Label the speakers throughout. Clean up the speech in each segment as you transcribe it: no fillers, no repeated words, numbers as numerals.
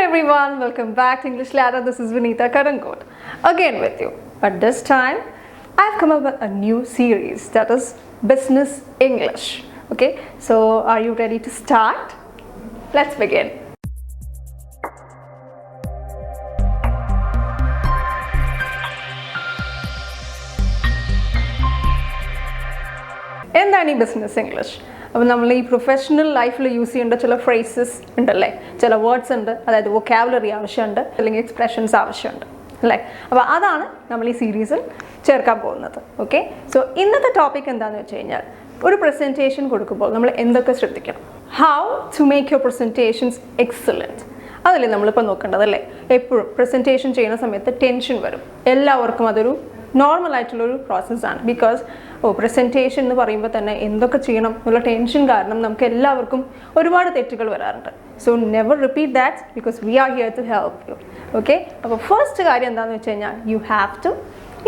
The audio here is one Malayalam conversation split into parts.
Speaker 1: everyone, welcome back to English Ladder. This is Vinita Karangot again with you. But this time I've come up with a new series that is Business English. Okay, so are you ready to start? Let's begin. എന്താണ് ഈ ബിസിനസ് ഇംഗ്ലീഷ്? അപ്പോൾ നമ്മൾ ഈ പ്രൊഫഷണൽ ലൈഫിൽ യൂസ് ചെയ്യേണ്ട ചില ഫ്രേസസ് ഉണ്ടല്ലേ, ചില വേർഡ്സ് ഉണ്ട്, അതായത് വൊക്കാബുലറി ആവശ്യമുണ്ട്, അല്ലെങ്കിൽ എക്സ്പ്രഷൻസ് ആവശ്യമുണ്ട് അല്ലേ. അപ്പോൾ അതാണ് നമ്മൾ ഈ സീരീസിൽ ചേർക്കാൻ പോകുന്നത്. ഓക്കെ, സോ ഇന്നത്തെ ടോപ്പിക് എന്താണെന്ന് വെച്ച് കഴിഞ്ഞാൽ, ഒരു പ്രസൻറ്റേഷൻ കൊടുക്കുമ്പോൾ നമ്മൾ എന്തൊക്കെ ശ്രദ്ധിക്കണം, how to make your presentations excellent. അതല്ലേ നമ്മളിപ്പോൾ നോക്കേണ്ടത് അല്ലേ. എപ്പോഴും പ്രസൻറ്റേഷൻ ചെയ്യുന്ന സമയത്ത് ടെൻഷൻ വരും, എല്ലാവർക്കും അതൊരു നോർമൽ ആയിട്ടുള്ളൊരു പ്രോസസ്സാണ്. ബിക്കോസ് പ്രസൻറ്റേഷൻ എന്ന് പറയുമ്പോൾ തന്നെ എന്തൊക്കെ ചെയ്യണം എന്നുള്ള ടെൻഷൻ കാരണം നമുക്ക് എല്ലാവർക്കും ഒരുപാട് തെറ്റുകൾ വരാറുണ്ട്. So never repeat that because we are here to help you. Okay, അപ്പോൾ ഫസ്റ്റ് കാര്യം എന്താണെന്ന് വെച്ച് കഴിഞ്ഞാൽ you have to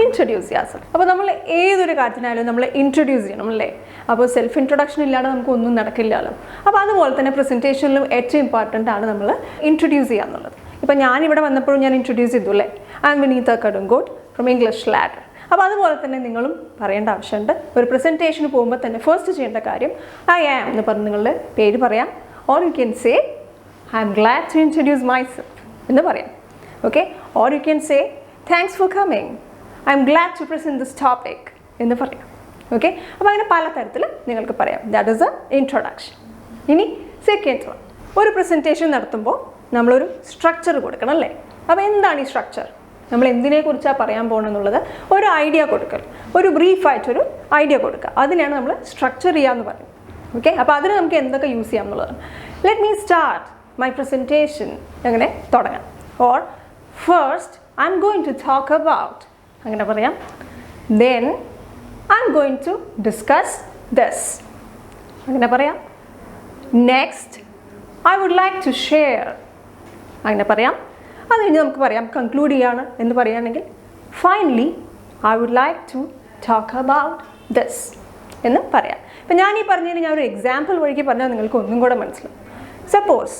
Speaker 1: introduce yourself. അപ്പോൾ നമ്മൾ ഏതൊരു കാര്യത്തിനായാലും നമ്മൾ ഇൻട്രൊഡ്യൂസ് ചെയ്യണം അല്ലേ. അപ്പോൾ സെൽഫ് ഇൻട്രൊഡക്ഷൻ ഇല്ലാതെ നമുക്ക് ഒന്നും നടക്കില്ലല്ലോ. അപ്പോൾ അതുപോലെ തന്നെ പ്രസൻറ്റേഷനിലും ഏറ്റവും ഇമ്പോർട്ടൻ്റ് ആണ് നമ്മൾ ഇൻട്രൊഡ്യൂസ് ചെയ്യുക എന്നുള്ളത്. ഇപ്പോൾ ഞാനിവിടെ വന്നപ്പോഴും ഞാൻ ഇൻട്രൊഡ്യൂസ് ചെയ്തു അല്ലേ, I am Vineetha Kadungot from English Ladder. അപ്പോൾ അതുപോലെ തന്നെ നിങ്ങളും പറയേണ്ട ആവശ്യമുണ്ട്. ഒരു പ്രസൻറ്റേഷന് പോകുമ്പോൾ തന്നെ ഫസ്റ്റ് ചെയ്യേണ്ട കാര്യം ഐ ആം എന്ന് പറഞ്ഞ് നിങ്ങളുടെ പേര് പറയാം. Or you can say I am glad to introduce myself എന്ന് പറയാം. Okay, or you can say thanks for coming, I am glad to present this topic എന്ന് പറയാം. ഓക്കെ, അപ്പോൾ അങ്ങനെ പലതരത്തിൽ നിങ്ങൾക്ക് പറയാം. That is a introduction. ഇനി സെക്കൻഡ് വൺ, ഒരു പ്രസൻറ്റേഷൻ നടത്തുമ്പോൾ നമ്മളൊരു സ്ട്രക്ചർ കൊടുക്കണം അല്ലേ. അപ്പോൾ എന്താണ് ഈ സ്ട്രക്ചർ? നമ്മൾ എന്തിനെക്കുറിച്ചാണ് പറയാൻ പോകണമെന്നുള്ളത് ഒരു ഐഡിയ കൊടുക്കൽ, ഒരു ബ്രീഫായിട്ടൊരു ഐഡിയ കൊടുക്കുക, അതിനെയാണ് നമ്മൾ സ്ട്രക്ചർ ചെയ്യാമെന്ന് പറയും. ഓക്കെ, അപ്പോൾ അതിന് നമുക്ക് എന്തൊക്കെ യൂസ് ചെയ്യാം എന്നുള്ളതാണ്. Let me start my presentation, അങ്ങനെ തുടങ്ങാം. Or first I am going to talk about, അങ്ങനെ പറയാം. Then I am going to discuss this, അങ്ങനെ പറയാം. Next I would like to share, അങ്ങനെ പറയാം. അത് കഴിഞ്ഞ് നമുക്ക് പറയാം കൺക്ലൂഡ് ചെയ്യാണ് എന്ന് പറയുകയാണെങ്കിൽ finally I would like to talk about this എന്ന് പറയാം. ഇപ്പം ഞാൻ ഈ പറഞ്ഞതിന് ഞാൻ ഒരു എക്സാമ്പിൾ വഴിക്ക് പറഞ്ഞാൽ നിങ്ങൾക്ക് ഒന്നും കൂടെ മനസ്സിലാവും. Suppose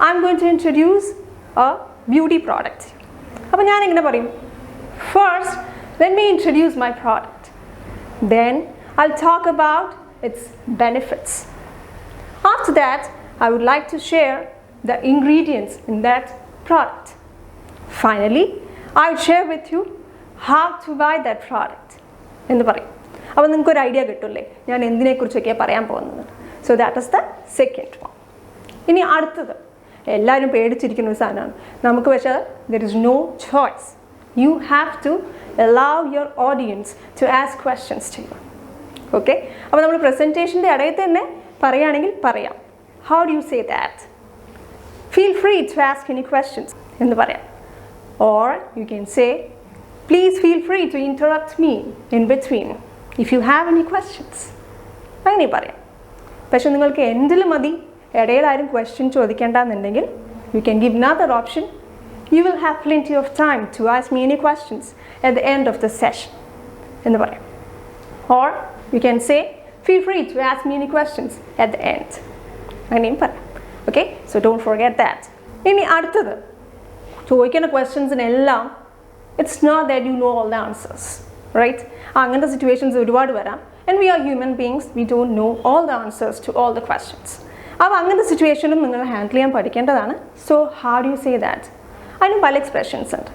Speaker 1: I am going to introduce a beauty product. അപ്പോൾ ഞാനിങ്ങനെ പറയും, first let me introduce my product, then I will talk about its benefits. After that I would like to share the ingredients in that product. Finally, I will share with you how to buy that product എന്ന് പറയും. അപ്പോൾ നിങ്ങൾക്കൊരു ഐഡിയ കിട്ടില്ലേ ഞാൻ എന്തിനെക്കുറിച്ചൊക്കെയാണ് പറയാൻ പോകുന്നത്. So that is the second one. ഇനി അടുത്തത് എല്ലാവരും പേടിച്ചിരിക്കുന്ന ഒരു സാധനമാണ് നമുക്ക്, പക്ഷേ there is no choice. You have to allow your audience to ask questions to you. Okay, അപ്പോൾ നമ്മൾ പ്രസൻറ്റേഷൻ്റെ ഇടയിൽ തന്നെ പറയുകയാണെങ്കിൽ പറയാം, how do you say that? Feel free to ask any questions എന്ന് പറയാം. Or you can say, please feel free to interrupt me in between if you have any questions. അങ്ങനെ പറയാം. പക്ഷെ നിങ്ങൾക്ക് എൻഡിൽ മതി, ഇടയിൽ ആരും question ചോദിക്കേണ്ടെന്നുണ്ടെങ്കിൽ you can give another option. You will have plenty of time to ask me any questions at the end of the session എന്ന് പറയാം. Or you can say, feel free to ask me any questions at the end. അങ്ങനെയും പറയാം. Okay, so don't forget that. ഇനി അടുത്തത് ചോദിക്കുന്ന ക്വസ്റ്റ്യൻസിനെല്ലാം it's not that you know all the answers, right? അങ്ങനത്തെ സിറ്റുവേഷൻസ് ഒരുപാട് വരാം. And we are human beings, we don't know all the answers to all the questions. അപ്പോൾ അങ്ങനത്തെ സിറ്റുവേഷനും നിങ്ങൾ ഹാൻഡിൽ ചെയ്യാൻ പഠിക്കേണ്ടതാണ്. So how do you say that? അതിന് പല എക്സ്പ്രഷൻസ് ഉണ്ട്.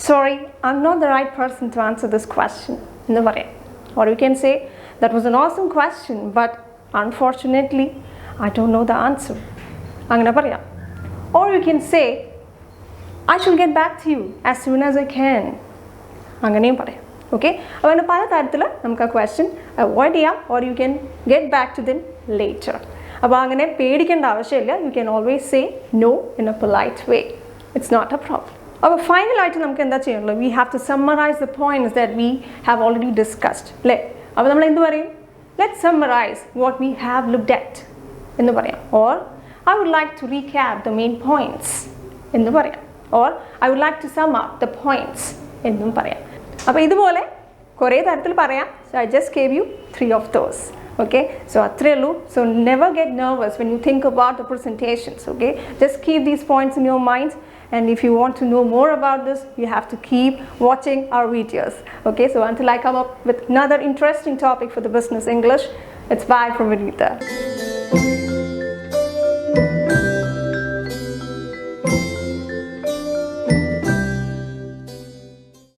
Speaker 1: Sorry, I am not the right person to answer this question എന്ന് പറയാം. Or you can say that was an awesome question but unfortunately I don't know the answer, അങ്ങനെ പറയാം. Or you can say I shall get back to you as soon as I can, അങ്ങനെയും പറയാം. ഓക്കെ, അപ്പോൾ പല തരത്തിൽ നമുക്ക് ആ ക്വസ്റ്റ്യൻ അവോയ്ഡ് ചെയ്യാം. Or you can get back to then later. അപ്പോൾ അങ്ങനെ പേടിക്കേണ്ട ആവശ്യമില്ല. You can always say no in a polite way. It's not a problem. അപ്പോൾ ഫൈനലായിട്ട് നമുക്ക് എന്താ ചെയ്യാനുള്ളത്? We have to summarise the points that we have already discussed അല്ലേ. അപ്പോൾ നമ്മൾ എന്ത് പറയും? Let summarise what we have looked at എന്ന് പറയാം. Or I would like to recap the main points എന്ന് പറയാം. Or I would like to sum up the points എന്നും പറയാം. അപ്പോൾ ഇതുപോലെ കുറേ തരത്തിൽ പറയാം. So I just gave you 3 of those. Okay, so atrelu, so never get nervous when you think about the presentations. Okay, just keep these points in your mind, and if you want to know more about this, you have to keep watching our videos. Okay, so until I come up with another interesting topic for the business English, it's bye from Vinita.